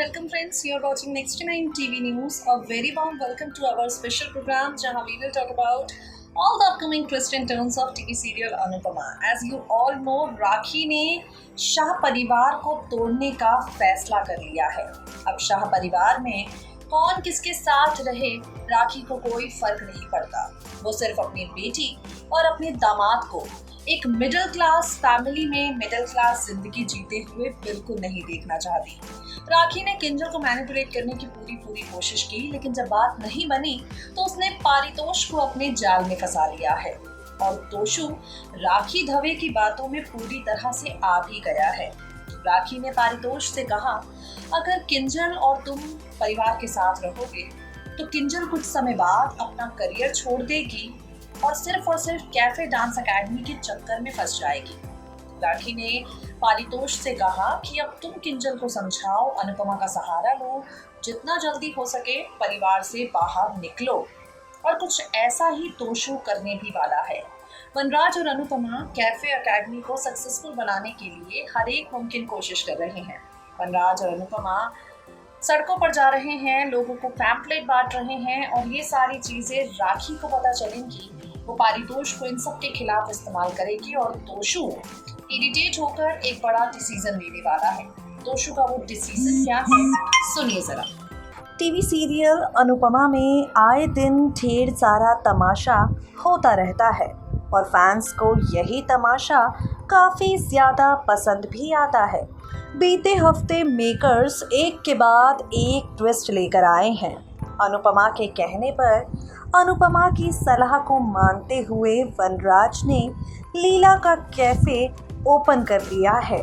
welcome friends. You're watching Next 9 TV News. A very warm welcome to our special program जहाँ we will talk about all the upcoming twists and turns of TV serial Anupama. As you all know, राखी ने शाह परिवार को तोड़ने का फैसला कर लिया है। अब शाह परिवार में कौन किसके साथ रहे, राखी को कोई फर्क नहीं पड़ता। वो सिर्फ अपनी बेटी और अपने दामाद को एक मिडिल क्लास फैमिली में मिडिल क्लास जिंदगी जीते हुए बिल्कुल नहीं देखना चाहती। राखी ने किंजल को मैनिपुलेट करने की पूरी कोशिश की, लेकिन जब बात नहीं बनी तो उसने पारितोष को अपने जाल में फंसा लिया है और तोशु राखी धवे की बातों में पूरी तरह से आ भी गया है। राखी ने पारितोष से कहा, अगर किंजल और तुम परिवार के साथ रहोगे तो किंजल कुछ समय बाद अपना करियर छोड़ देगी और सिर्फ कैफे डांस एकेडमी के चक्कर में फंस जाएगी। राखी ने पारितोष से कहा कि अब तुम किंजल को समझाओ, अनुपमा का सहारा लो, जितना जल्दी हो सके परिवार से बाहर निकलो। और कुछ ऐसा ही तोशु करने भी वाला है। वनराज और अनुपमा कैफे एकेडमी को सक्सेसफुल बनाने के लिए हर एक मुमकिन कोशिश कर रहे हैं। वनराज और अनुपमा सड़कों पर जा रहे हैं, लोगों को पैम्पलेट बांट रहे हैं और ये सारी चीजें राखी को पता चलेंगी, वो पारितोष को इन सब के खिलाफ इस्तेमाल करेगी और तोशु इरिटेट होकर एक बड़ा डिसीजन लेने वाला है। तोशु का वो डिसीजन क्या है, सुनिए जरा। टीवी सीरियल अनुपमा में आए दिन ढेर सारा तमाशा होता रहता है और फैंस को यही तमाशा काफ़ी ज़्यादा पसंद भी आता है। बीते हफ्ते मेकर्स एक के बाद एक ट्विस्ट लेकर आए हैं। अनुपमा के कहने पर अनुपमा की सलाह को मानते हुए वनराज ने लीला का कैफ़े ओपन कर लिया है।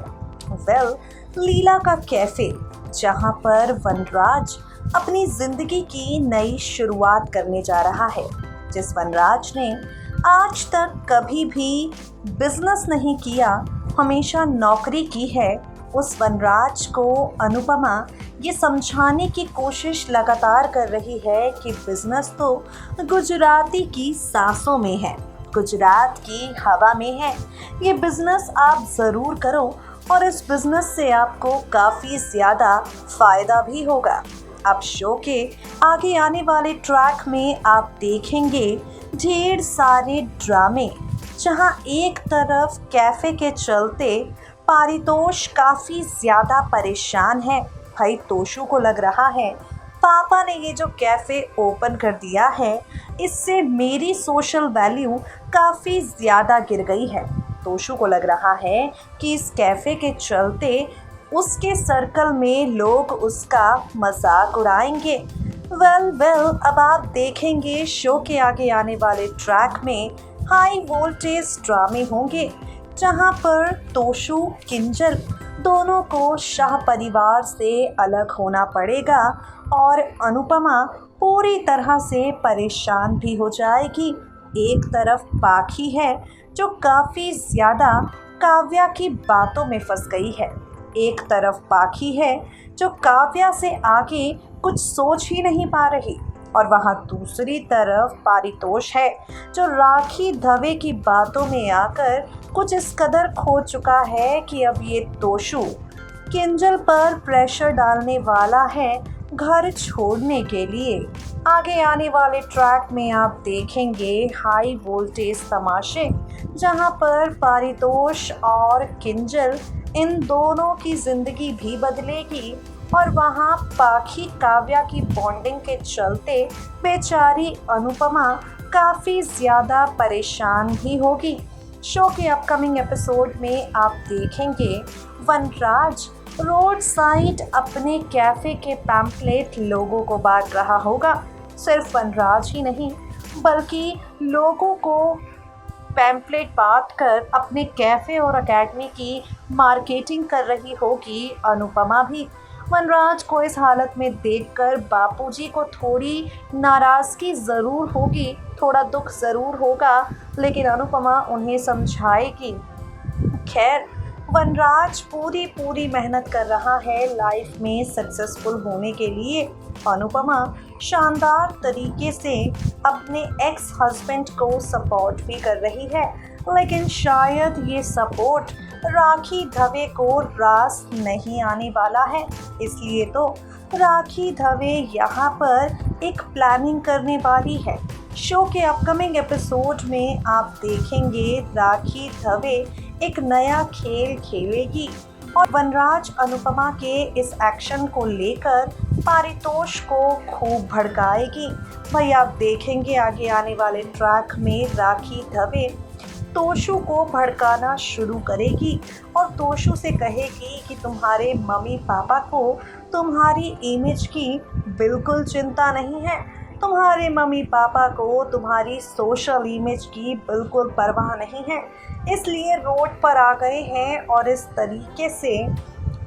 लीला का कैफ़े, जहां पर वनराज अपनी ज़िंदगी की नई शुरुआत करने जा रहा है। जिस वनराज ने आज तक कभी भी बिजनेस नहीं किया, हमेशा नौकरी की है, उस वनराज को अनुपमा ये समझाने की कोशिश लगातार कर रही है कि बिजनेस तो गुजराती की सांसों में है, गुजरात की हवा में है। ये बिजनेस आप ज़रूर करो और इस बिजनेस से आपको काफ़ी ज़्यादा फ़ायदा भी होगा। अब शो के आगे आने वाले ट्रैक में आप देखेंगे ढेर सारे ड्रामे, जहां एक तरफ कैफ़े के चलते पारितोष काफ़ी ज़्यादा परेशान है। भाई तोशु को लग रहा है पापा ने ये जो कैफ़े ओपन कर दिया है, इससे मेरी सोशल वैल्यू काफ़ी ज़्यादा गिर गई है। तोशु को लग रहा है कि इस कैफ़े के चलते उसके सर्कल में लोग उसका मजाक उड़ाएंगे। अब आप देखेंगे शो के आगे आने वाले ट्रैक में हाई वोल्टेज ड्रामे होंगे, जहां पर तोशु किंजल दोनों को शाह परिवार से अलग होना पड़ेगा और अनुपमा पूरी तरह से परेशान भी हो जाएगी। एक तरफ पाखी है जो काफ़ी ज़्यादा काव्या की बातों में फंस गई है, एक तरफ पाखी है जो काव्या से आगे कुछ सोच ही नहीं पा रही, और वहाँ दूसरी तरफ पारितोष है जो राखी धवे की बातों में आकर कुछ इस कदर खो चुका है कि अब ये तोशु किंजल पर प्रेशर डालने वाला है घर छोड़ने के लिए। आगे आने वाले ट्रैक में आप देखेंगे हाई वोल्टेज तमाशे, जहां पर पारितोष और किंजल इन दोनों की ज़िंदगी भी बदलेगी और वहाँ पाखी काव्या की बॉन्डिंग के चलते बेचारी अनुपमा काफ़ी ज़्यादा परेशान भी होगी। शो के अपकमिंग एपिसोड में आप देखेंगे वनराज रोड साइड अपने कैफ़े के पैम्पलेट लोगों को बांट रहा होगा। सिर्फ वनराज ही नहीं बल्कि लोगों को पैम्पलेट बांट कर अपने कैफ़े और एकेडमी की मार्केटिंग कर रही होगी अनुपमा भी। वनराज को इस हालत में देखकर बापूजी को थोड़ी नाराज़गी ज़रूर होगी, थोड़ा दुख ज़रूर होगा, लेकिन अनुपमा उन्हें समझाएगी। खैर, वनराज पूरी मेहनत कर रहा है लाइफ में सक्सेसफुल होने के लिए। अनुपमा शानदार तरीके से अपने एक्स हस्बैंड को सपोर्ट भी कर रही है, लेकिन शायद ये सपोर्ट राखी धवे को रास नहीं आने वाला है, इसलिए तो राखी धवे यहाँ पर एक प्लानिंग करने वाली है। शो के अपकमिंग एपिसोड में आप देखेंगे राखी धवे एक नया खेल खेलेगी और वनराज अनुपमा के इस एक्शन को लेकर पारितोष को खूब भड़काएगी। भाई आप देखेंगे आगे आने वाले ट्रैक में राखी धवे तोशु को भड़काना शुरू करेगी और तोशु से कहेगी कि तुम्हारे मम्मी पापा को तुम्हारी इमेज की बिल्कुल चिंता नहीं है, तुम्हारे मम्मी पापा को तुम्हारी सोशल इमेज की बिल्कुल परवाह नहीं है, इसलिए रोड पर आ गए हैं और इस तरीके से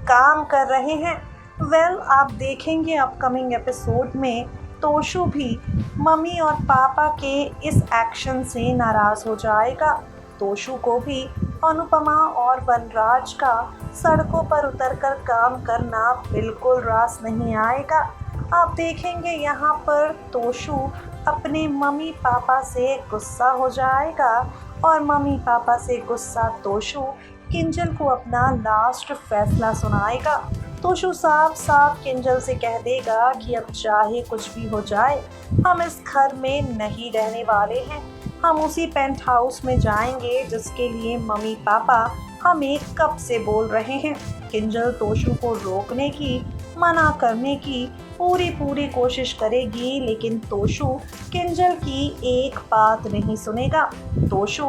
काम कर रहे हैं। आप देखेंगे अपकमिंग एपिसोड में तोशु भी मम्मी और पापा के इस एक्शन से नाराज़ हो जाएगा। तोशु को भी अनुपमा और वनराज का सड़कों पर उतरकर काम करना बिल्कुल रास नहीं आएगा। आप देखेंगे यहाँ पर तोशु अपने मम्मी पापा से गुस्सा हो जाएगा और मम्मी पापा से गुस्सा तोशु किंजल को अपना लास्ट फैसला सुनाएगा। तोशु साफ साफ किंजल से कह देगा कि अब चाहे कुछ भी हो जाए हम इस घर में नहीं रहने वाले हैं, हम उसी पेंट हाउस में जाएंगे जिसके लिए मम्मी पापा हमें कब से बोल रहे हैं। किंजल तोशु को रोकने की, मना करने की पूरी कोशिश करेगी, लेकिन तोशु किंजल की एक बात नहीं सुनेगा। तोशु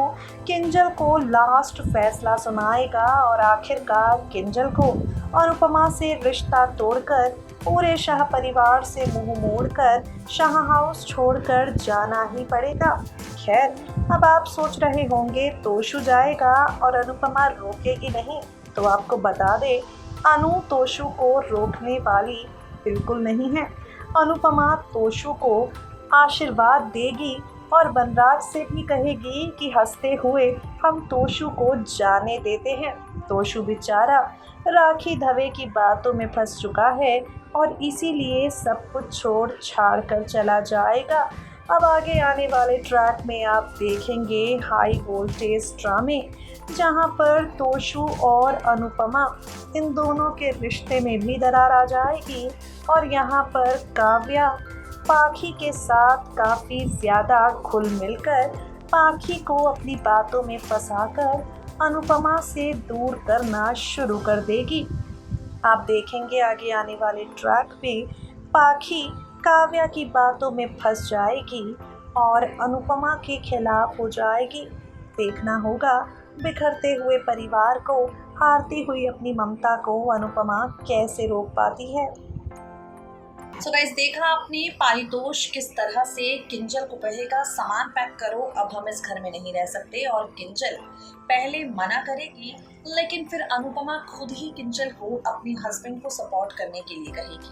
किंजल को लास्ट फैसला सुनाएगा और आखिरकार किंजल को अनुपमा से रिश्ता तोड़कर पूरे शाह परिवार से मुंह मोड़कर शाह हाउस छोड़कर जाना ही पड़ेगा। खैर, अब आप सोच रहे होंगे तोशु जाएगा और अनुपमा रोकेगी नहीं, तो आपको बता दे अनु तोशु को रोकने वाली बिल्कुल नहीं है। अनुपमा तोशु को आशीर्वाद देगी और वनराज से भी कहेगी कि हंसते हुए हम तोशु को जाने देते हैं। तोशु बेचारा राखी धवे की बातों में फंस चुका है और इसीलिए सब कुछ छोड़ छाड़ कर चला जाएगा। अब आगे आने वाले ट्रैक में आप देखेंगे हाई वोल्टेज ड्रामे, जहां पर तोशु और अनुपमा इन दोनों के रिश्ते में भी दरार आ जाएगी और यहां पर काव्या पाखी के साथ काफ़ी ज़्यादा घुल मिलकर पाखी को अपनी बातों में फंसाकर अनुपमा से दूर करना शुरू कर देगी। आप देखेंगे आगे आने वाले ट्रैक में पाखी काव्या की बातों में फंस जाएगी और अनुपमा के खिलाफ हो जाएगी। देखना होगा बिखरते हुए परिवार को, हारती हुई अपनी ममता को अनुपमा कैसे रोक पाती है। सो गाइस, देखा आपने पारितोष किस तरह से किंजल को कहेगा सामान पैक करो, अब हम इस घर में नहीं रह सकते, और किंजल पहले मना करेगी लेकिन फिर अनुपमा खुद ही किंजल को अपनी हस्बैंड को सपोर्ट करने के लिए कहेगी।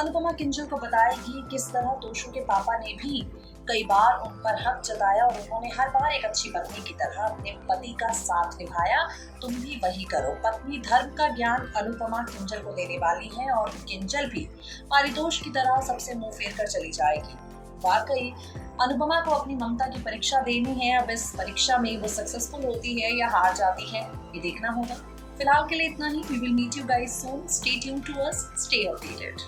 अनुपमा किंजल को बताएगी किस तरह तोशु के पापा ने भी कई बार उन पर हक जताया और उन्होंने हर बार एक अच्छी पत्नी की तरह अपने पति का साथ निभाया, तुम भी वही करो। पत्नी धर्म का ज्ञान अनुपमा किंजल को देने वाली है और किंजल भी पारितोष की तरह सबसे मुंह फेर कर चली जाएगी। वाकई अनुपमा को अपनी ममता की परीक्षा देनी है। अब इस परीक्षा में वो सक्सेसफुल होती है या हार जाती है, ये देखना होगा। फिलहाल के लिए इतना ही। We will meet you guys soon. Stay tuned to us, stay updated.